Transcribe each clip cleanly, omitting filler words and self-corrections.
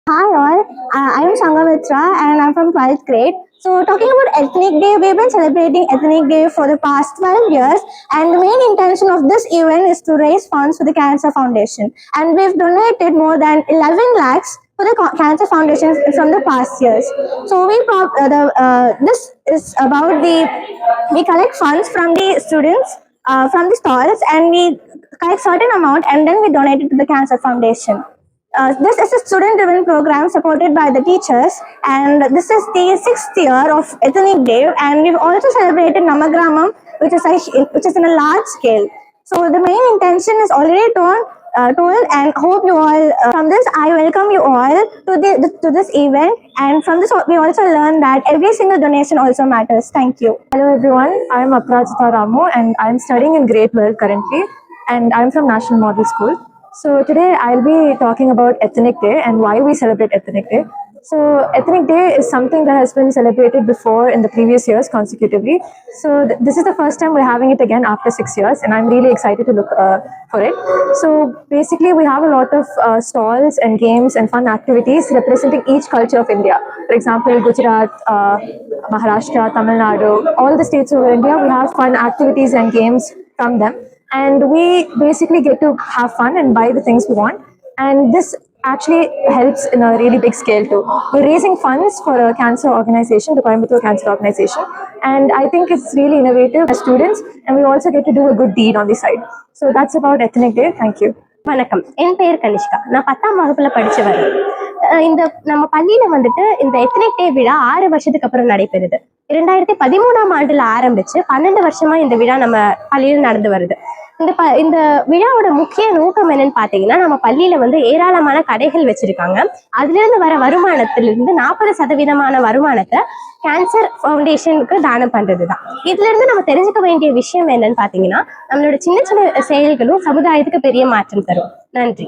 Hi all, I am Sanghamitra and I'm from 12th grade. So talking about Ethnic Day, we've been celebrating Ethnic Day for the past 12 years and the main intention of this event is to raise funds for the Cancer Foundation. And we've donated more than 11 lakhs for the Cancer Foundation from the past years. So this is about we collect funds from the students from the stalls and we collect certain amount and then we donate it to the Cancer Foundation. This is a student-driven program supported by the teachers, and this is the 6th year of Ethnic Day, and we've also celebrated Namagramam, which is in a large scale. So the main intention is already told, and hope you all. From this, I welcome you all to this event, and from this we also learn that every single donation also matters. Thank you. Hello everyone, I am Aprajita Ramu and I am studying in grade 12 currently and I am from National Model School. So today I'll be talking about Ethnic Day and why we celebrate Ethnic Day. So Ethnic Day is something that has been celebrated before in the previous years consecutively. So this is the first time we're having it again after 6 years and I'm really excited to look for it. So basically we have a lot of stalls and games and fun activities representing each culture of India. For example, Gujarat, Maharashtra, Tamil Nadu, all the states of India, we have fun activities and games from them. And we basically get to have fun and buy the things we want. And this actually helps in a really big scale too. We're raising funds for a cancer organization, the Coimbatore Cancer Organization. And I think it's really innovative as students, and we also get to do a good deed on the side. So that's about Ethnic Day. Thank you. வணக்கம், என் பெயர் கனிஷ்கா. நான் 10ஆம் வகுப்புல படிச்சு வரேன். இந்த நம்ம பள்ளியில வந்துட்டு இந்த எத்னிக் டே விழா 6 வருஷத்துக்கு அப்புறம் நடைபெறுது. 2013ஆம் ஆண்டுல ஆரம்பிச்சு 12 வருஷமா இந்த விழா நம்ம பள்ளியில் நடந்து வருது. இந்த விழாவோட முக்கிய நோக்கம் என்னன்னு பாத்தீங்கன்னா, நம்ம பள்ளியில வந்து ஏராளமான கடைகள் வச்சிருக்காங்க. அதுல இருந்து வர வருமானத்திலிருந்து 40% வருமானத்தை கேன்சர் ஃபவுண்டேஷனுக்கு தானம் பண்றதுதான். இதுல இருந்து நம்ம தெரிஞ்சுக்க வேண்டிய விஷயம் என்னன்னு பாத்தீங்கன்னா, நம்மளோட சின்ன சின்ன செயல்களும் சமுதாயத்துக்கு பெரிய மாற்றம் தரும். நன்றி.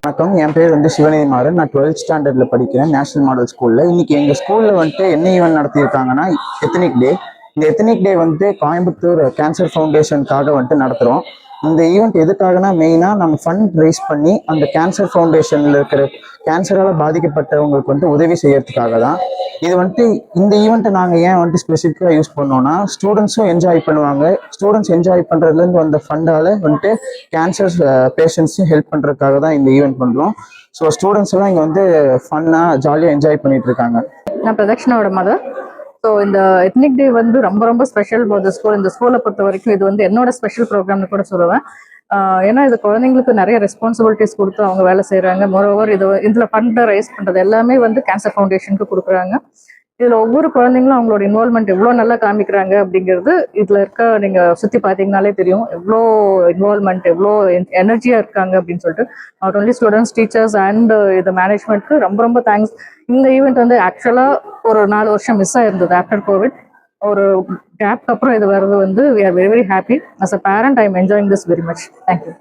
வணக்கம், என் பேர் வந்து சிவநிதி மாறன். நான் 12th ஸ்டாண்டர்ட்ல படிக்கிறேன் நேஷனல் மாடல் ஸ்கூல்ல. இன்னைக்கு எங்க ஸ்கூல்ல வந்துட்டு என்ன ஈவென்ட் நடத்தியிருக்காங்கன்னா எத்னிக் டே. இந்த எத்னிக் டே வந்துட்டு கோயம்புத்தூர் கேன்சர் ஃபவுண்டேஷனுக்காக வந்துட்டு நடத்துகிறோம். இந்த ஈவெண்ட் எதுக்காகனா மெயினாக நம்ம ஃபண்ட் ரைஸ் பண்ணி அந்த கேன்சர் ஃபவுண்டேஷனில் இருக்கிற கேன்சரால் பாதிக்கப்பட்டவங்களுக்கு வந்துட்டு உதவி செய்யறதுக்காக தான். இது வந்துட்டு இந்த ஈவெண்ட்டை நாங்கள் ஏன் வந்துட்டு ஸ்பெசிஃபிக்காக யூஸ் பண்ணோம்னா, ஸ்டூடெண்ட்ஸும் என்ஜாய் பண்ணுவாங்க. ஸ்டூடெண்ட்ஸ் என்ஜாய் பண்ணுறதுலேருந்து வந்த ஃபண்டால் வந்துட்டு கேன்சர் பேஷண்ட்ஸையும் ஹெல்ப் பண்ணுறதுக்காக தான் இந்த ஈவெண்ட் பண்ணுறோம். ஸோ ஸ்டூடெண்ட்ஸ் எல்லாம் இங்கே வந்து ஃபன்னாக ஜாலியாக என்ஜாய் பண்ணிட்டு இருக்காங்க. நான் பிரதக்ஷனாவோட மதர். ஸோ இந்த எத்னிக் டே வந்து ரொம்ப ரொம்ப ஸ்பெஷல் ஸ்கூல். இந்த ஸ்கூலை பொறுத்த வரைக்கும் இது வந்து என்னோட ஸ்பெஷல் ப்ரோக்ராம்னு கூட சொல்லுவேன். ஏன்னா இது குழந்தைங்களுக்கு நிறைய ரெஸ்பான்சிபிலிட்டிஸ் கொடுத்து அவங்க வேலை செய்கிறாங்க. மோரோவர் இதில் ஃபண்டை ரைஸ் பண்ணுறது எல்லாமே வந்து கேன்சர் ஃபவுண்டேஷனுக்கு கொடுக்குறாங்க. இதில் ஒவ்வொரு குழந்தைங்களும் அவங்களோட இன்வால்மெண்ட் எவ்வளோ நல்லா காமிக்கிறாங்க அப்படிங்கிறது இதில் நீங்கள் சுற்றி பார்த்தீங்கனாலே தெரியும். எவ்வளோ இன்வால்மெண்ட், எவ்வளோ எனர்ஜியாக இருக்காங்க அப்படின்னு சொல்லிட்டு. Not only students, teachers and இது மேனேஜ்மெண்ட்க்கு ரொம்ப ரொம்ப தேங்க்ஸ். இந்த ஈவெண்ட் வந்து ஆக்சுவலாக ஒரு 4 வருஷம் மிஸ் ஆயிருந்தது ஆஃப்டர் கோவிட். ஒரு கேப்க்கு அப்புறம் இது வர்றது வந்து we are very very happy. As a parent, I am enjoying this very much. Thank you.